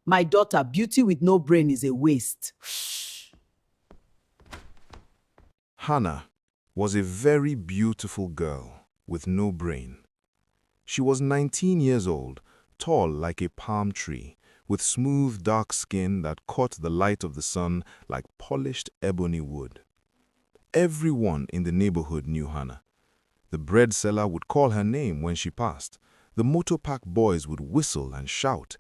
My daughter, beauty with no brain is a waste. Hannah was a very beautiful girl with no brain. She was 19 years old, tall like a palm tree, with smooth dark skin that caught the light of the sun like polished ebony wood. Everyone in the neighborhood knew Hannah. The bread seller would call her name when she passed. The motor park boys would whistle and shout.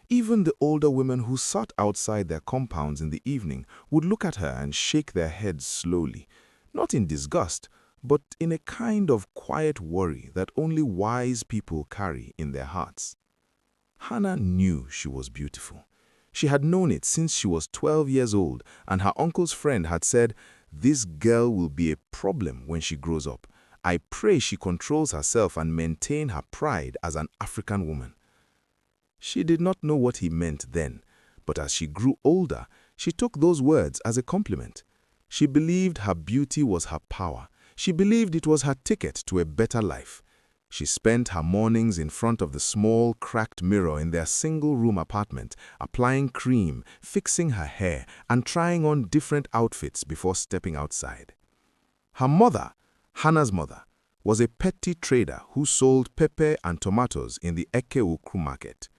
Even the older women who sat outside their compounds in the evening would look at her and shake their heads slowly, not in disgust, but in a kind of quiet worry that only wise people carry in their hearts. Hannah knew she was beautiful. She had known it since she was 12 years old, and her uncle's friend had said, "This girl will be a problem when she grows up. I pray she controls herself and maintain her pride as an African woman." She did not know what he meant then, but as she grew older, she took those words as a compliment. She believed her beauty was her power. She believed it was her ticket to a better life. She spent her mornings in front of the small, cracked mirror in their single-room apartment, applying cream, fixing her hair, and trying on different outfits before stepping outside. Her mother, Hannah's mother, was a petty trader who sold pepper and tomatoes in the Eke market.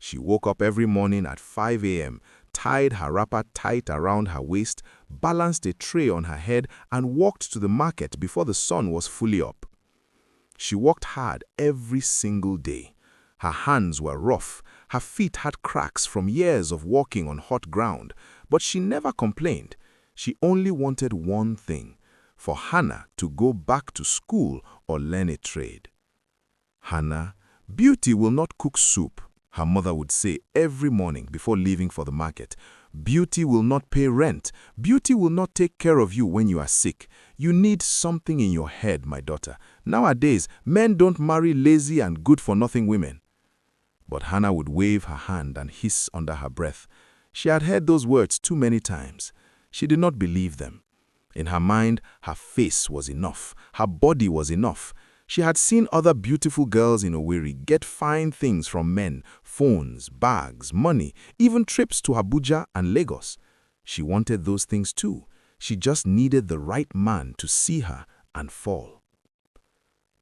She woke up every morning at 5 a.m., tied her wrapper tight around her waist, balanced a tray on her head, and walked to the market before the sun was fully up. She worked hard every single day. Her hands were rough, her feet had cracks from years of walking on hot ground, but she never complained. She only wanted one thing: for Hannah to go back to school or learn a trade. "Hannah, beauty will not cook soup," her mother would say every morning before leaving for the market. "Beauty will not pay rent. Beauty will not take care of you when you are sick. You need something in your head, my daughter. Nowadays, men don't marry lazy and good-for-nothing women." But Hannah would wave her hand and hiss under her breath. She had heard those words too many times. She did not believe them. In her mind, her face was enough. Her body was enough. She had seen other beautiful girls in Owerri get fine things from men: phones, bags, money, even trips to Abuja and Lagos. She wanted those things too. She just needed the right man to see her and fall.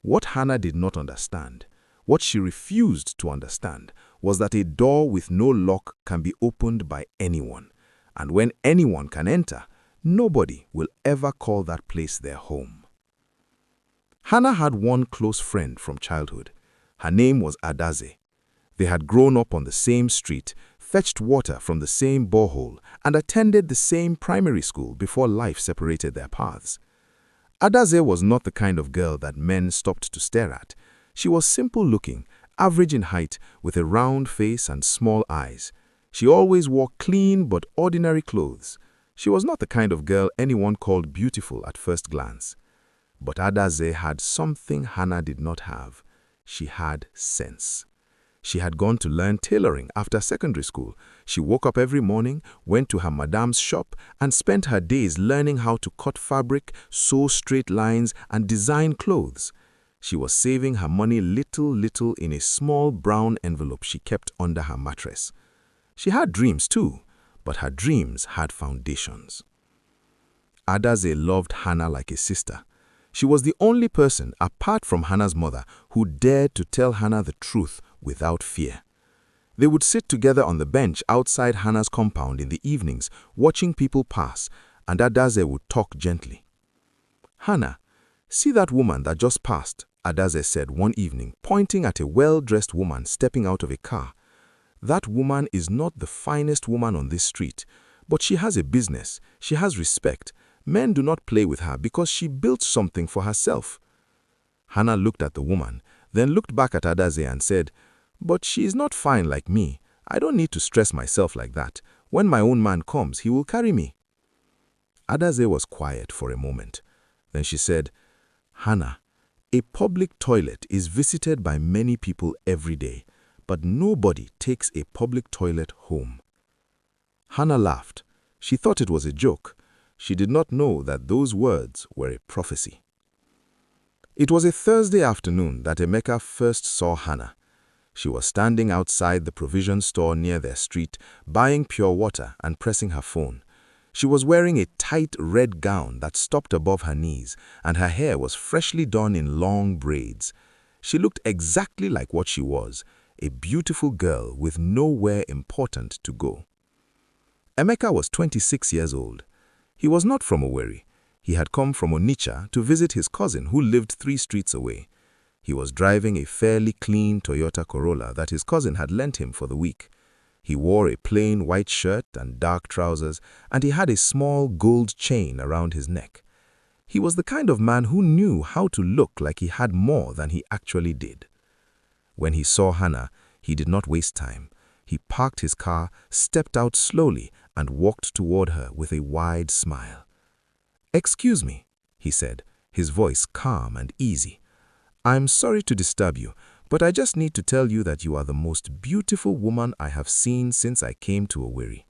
What Hannah did not understand, what she refused to understand, was that a door with no lock can be opened by anyone. And when anyone can enter, nobody will ever call that place their home. Hannah had one close friend from childhood. Her name was Adaze. They had grown up on the same street, fetched water from the same borehole, and attended the same primary school before life separated their paths. Adaze was not the kind of girl that men stopped to stare at. She was simple-looking, average in height, with a round face and small eyes. She always wore clean but ordinary clothes. She was not the kind of girl anyone called beautiful at first glance. But Adaze had something Hannah did not have. She had sense. She had gone to learn tailoring after secondary school. She woke up every morning, went to her madam's shop, and spent her days learning how to cut fabric, sew straight lines, and design clothes. She was saving her money little in a small brown envelope she kept under her mattress. She had dreams too, but her dreams had foundations. Adaze loved Hannah like a sister. She was the only person, apart from Hannah's mother, who dared to tell Hannah the truth without fear. They would sit together on the bench outside Hannah's compound in the evenings, watching people pass, and Adaze would talk gently. "Hannah, see that woman that just passed," Adaze said one evening, pointing at a well-dressed woman stepping out of a car. "That woman is not the finest woman on this street, but she has a business, she has respect. Men do not play with her because she built something for herself." Hannah looked at the woman, then looked back at Adaze and said, "But she is not fine like me. I don't need to stress myself like that. When my own man comes, he will carry me." Adaze was quiet for a moment. Then she said, "Hannah, a public toilet is visited by many people every day, but nobody takes a public toilet home." Hannah laughed. She thought it was a joke. She did not know that those words were a prophecy. It was a Thursday afternoon that Emeka first saw Hannah. She was standing outside the provision store near their street, buying pure water and pressing her phone. She was wearing a tight red gown that stopped above her knees, and her hair was freshly done in long braids. She looked exactly like what she was, a beautiful girl with nowhere important to go. Emeka was 26 years old. He was not from Owerri. He had come from Onitsha to visit his cousin who lived 3 streets away. He was driving a fairly clean Toyota Corolla that his cousin had lent him for the week. He wore a plain white shirt and dark trousers, and he had a small gold chain around his neck. He was the kind of man who knew how to look like he had more than he actually did. When he saw Hannah, he did not waste time. He parked his car, stepped out slowly, and walked toward her with a wide smile. "Excuse me," he said, his voice calm and easy. "I'm sorry to disturb you, but I just need to tell you that you are the most beautiful woman I have seen since I came to Owerri."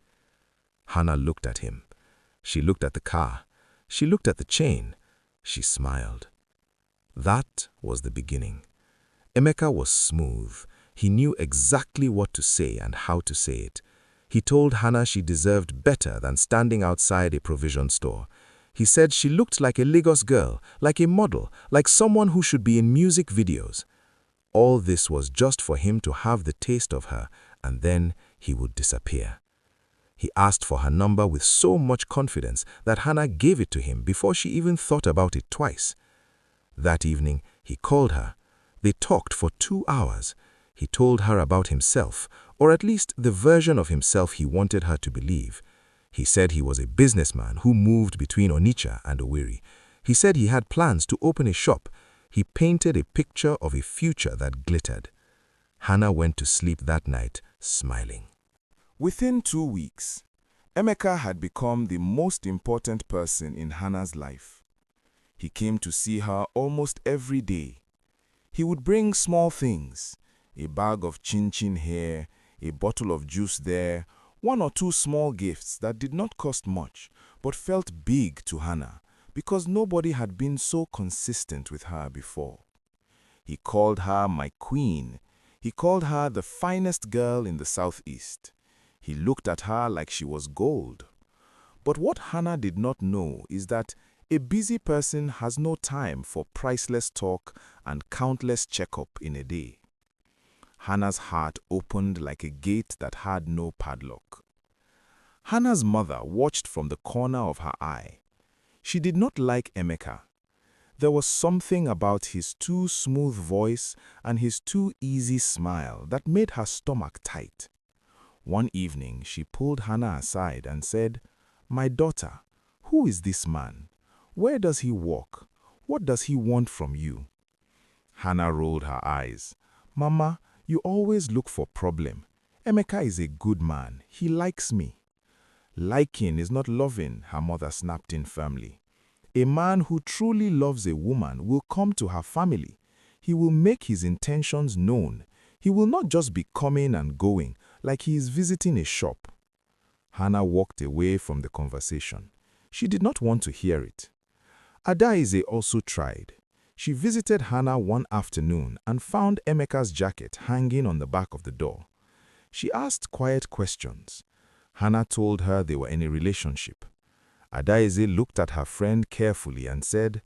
Hannah looked at him. She looked at the car. She looked at the chain. She smiled. That was the beginning. Emeka was smooth. He knew exactly what to say and how to say it. He told Hannah she deserved better than standing outside a provision store. He said she looked like a Lagos girl, like a model, like someone who should be in music videos. All this was just for him to have the taste of her, and then he would disappear. He asked for her number with so much confidence that Hannah gave it to him before she even thought about it twice. That evening, he called her. They talked for 2 hours. He told her about himself, or at least the version of himself he wanted her to believe. He said he was a businessman who moved between Onitsha and Owerri. He said he had plans to open a shop. He painted a picture of a future that glittered. Hannah went to sleep that night, smiling. Within 2 weeks, Emeka had become the most important person in Hannah's life. He came to see her almost every day. He would bring small things, a bag of chin-chin here, a bottle of juice there, 1 or 2 small gifts that did not cost much, but felt big to Hannah because nobody had been so consistent with her before. He called her my queen. He called her the finest girl in the southeast. He looked at her like she was gold. But what Hannah did not know is that a busy person has no time for priceless talk and countless check-up in a day. Hannah's heart opened like a gate that had no padlock. Hannah's mother watched from the corner of her eye. She did not like Emeka. There was something about his too smooth voice and his too easy smile that made her stomach tight. One evening, she pulled Hannah aside and said, "My daughter, who is this man? Where does he work? What does he want from you?" Hannah rolled her eyes. "Mama, you always look for problem. Emeka is a good man. He likes me." "Liking is not loving," her mother snapped in firmly. "A man who truly loves a woman will come to her family. He will make his intentions known. He will not just be coming and going like he is visiting a shop." Hannah walked away from the conversation. She did not want to hear it. Adaize also tried. She visited Hannah one afternoon and found Emeka's jacket hanging on the back of the door. She asked quiet questions. Hannah told her they were in a relationship. Adaize looked at her friend carefully and said,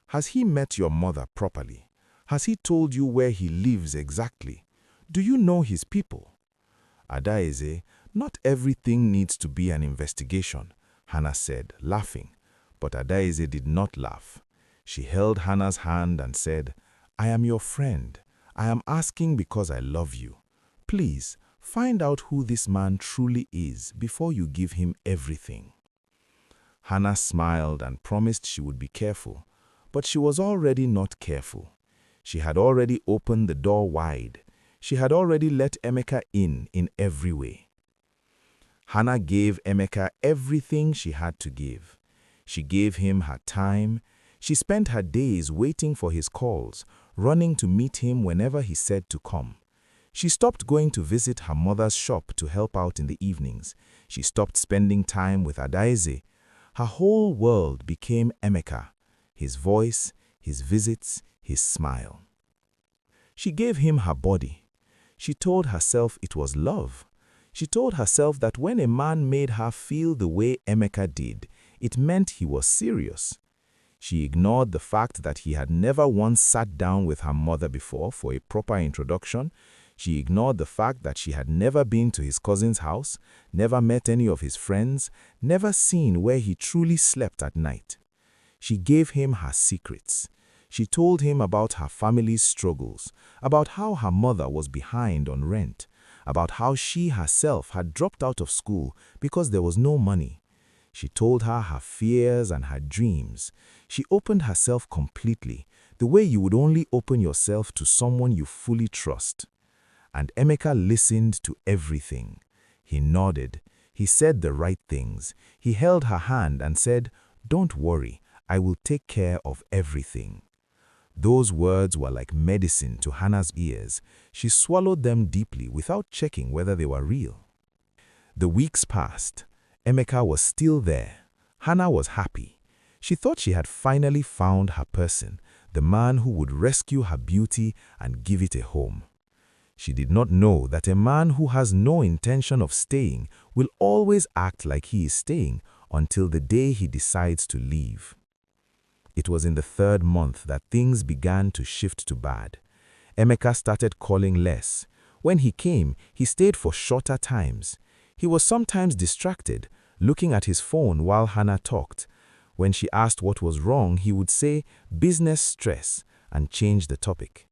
"Has he met your mother properly? Has he told you where he lives exactly? Do you know his people?" "Adaize, not everything needs to be an investigation," Hannah said, laughing. But Adaize did not laugh. She held Hannah's hand and said, "I am your friend. I am asking because I love you. Please, find out who this man truly is before you give him everything." Hannah smiled and promised she would be careful, but she was already not careful. She had already opened the door wide. She had already let Emeka in every way. Hannah gave Emeka everything she had to give. She gave him her time. She spent her days waiting for his calls, running to meet him whenever he said to come. She stopped going to visit her mother's shop to help out in the evenings. She stopped spending time with Adaize. Her whole world became Emeka, his voice, his visits, his smile. She gave him her body. She told herself it was love. She told herself that when a man made her feel the way Emeka did, it meant he was serious. She ignored the fact that he had never once sat down with her mother before for a proper introduction. She ignored the fact that she had never been to his cousin's house, never met any of his friends, never seen where he truly slept at night. She gave him her secrets. She told him about her family's struggles, about how her mother was behind on rent, about how she herself had dropped out of school because there was no money. She told her her fears and her dreams. She opened herself completely, the way you would only open yourself to someone you fully trust. And Emeka listened to everything. He nodded. He said the right things. He held her hand and said, "Don't worry, I will take care of everything." Those words were like medicine to Hannah's ears. She swallowed them deeply without checking whether they were real. The weeks passed. Emeka was still there. Hannah was happy. She thought she had finally found her person, the man who would rescue her beauty and give it a home. She did not know that a man who has no intention of staying will always act like he is staying until the day he decides to leave. It was in the 3rd month that things began to shift to bad. Emeka started calling less. When he came, he stayed for shorter times. He was sometimes distracted, looking at his phone while Hannah talked. When she asked what was wrong, he would say, "business stress," and change the topic.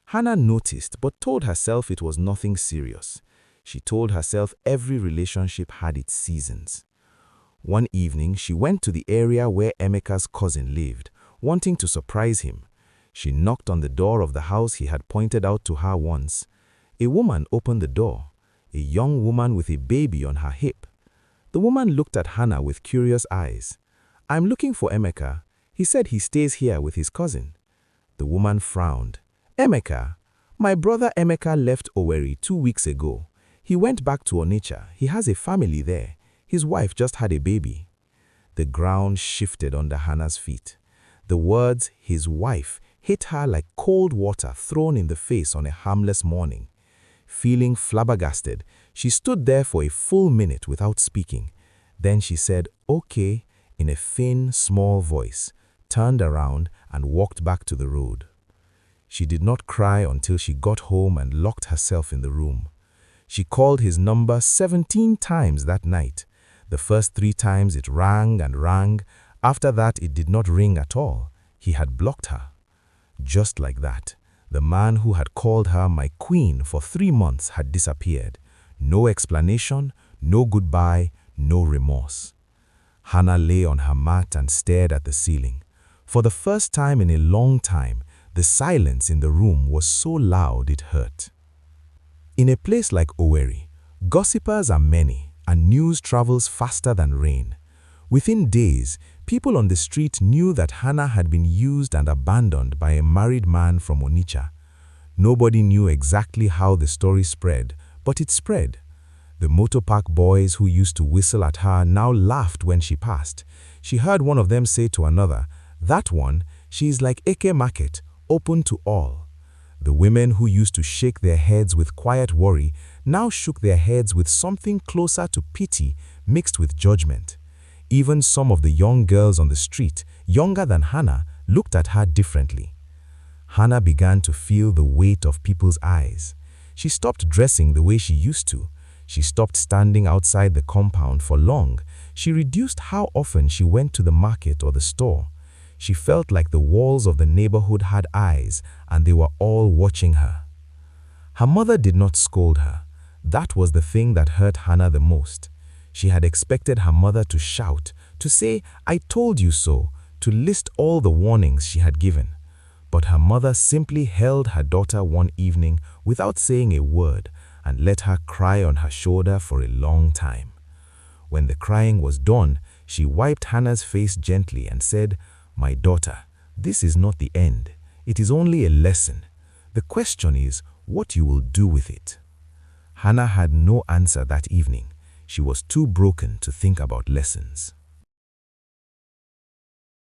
Hannah noticed but told herself it was nothing serious. She told herself every relationship had its seasons. One evening, she went to the area where Emeka's cousin lived, wanting to surprise him. She knocked on the door of the house he had pointed out to her once. A woman opened the door, a young woman with a baby on her hip. The woman looked at Hannah with curious eyes. "I'm looking for Emeka. He said he stays here with his cousin." The woman frowned. "Emeka? My brother Emeka left Owerri 2 weeks ago. He went back to Onitsha. He has a family there. His wife just had a baby." The ground shifted under Hannah's feet. The words, "his wife," hit her like cold water thrown in the face on a harmless morning. Feeling flabbergasted, she stood there for a full minute without speaking. Then she said, "Okay," in a thin, small voice, turned around and walked back to the road. She did not cry until she got home and locked herself in the room. She called his number 17 times that night. The first 3 times it rang and rang. After that, it did not ring at all. He had blocked her. Just like that, the man who had called her my queen for 3 months had disappeared. No explanation, no goodbye, no remorse. Hannah lay on her mat and stared at the ceiling. For the first time in a long time, the silence in the room was so loud it hurt. In a place like Owerri, gossipers are many, and news travels faster than rain. Within days, people on the street knew that Hannah had been used and abandoned by a married man from Onitsha. Nobody knew exactly how the story spread, but it spread. The motor park boys who used to whistle at her now laughed when she passed. She heard one of them say to another, "That one, she is like Eke Market, open to all." The women who used to shake their heads with quiet worry now shook their heads with something closer to pity mixed with judgment. Even some of the young girls on the street, younger than Hannah, looked at her differently. Hannah began to feel the weight of people's eyes. She stopped dressing the way she used to. She stopped standing outside the compound for long. She reduced how often she went to the market or the store. She felt like the walls of the neighborhood had eyes, and they were all watching her. Her mother did not scold her. That was the thing that hurt Hannah the most. She had expected her mother to shout, to say, "I told you so," to list all the warnings she had given. But her mother simply held her daughter one evening without saying a word and let her cry on her shoulder for a long time. When the crying was done, she wiped Hannah's face gently and said, "My daughter, this is not the end. It is only a lesson. The question is what you will do with it." Hannah had no answer that evening. She was too broken to think about lessons.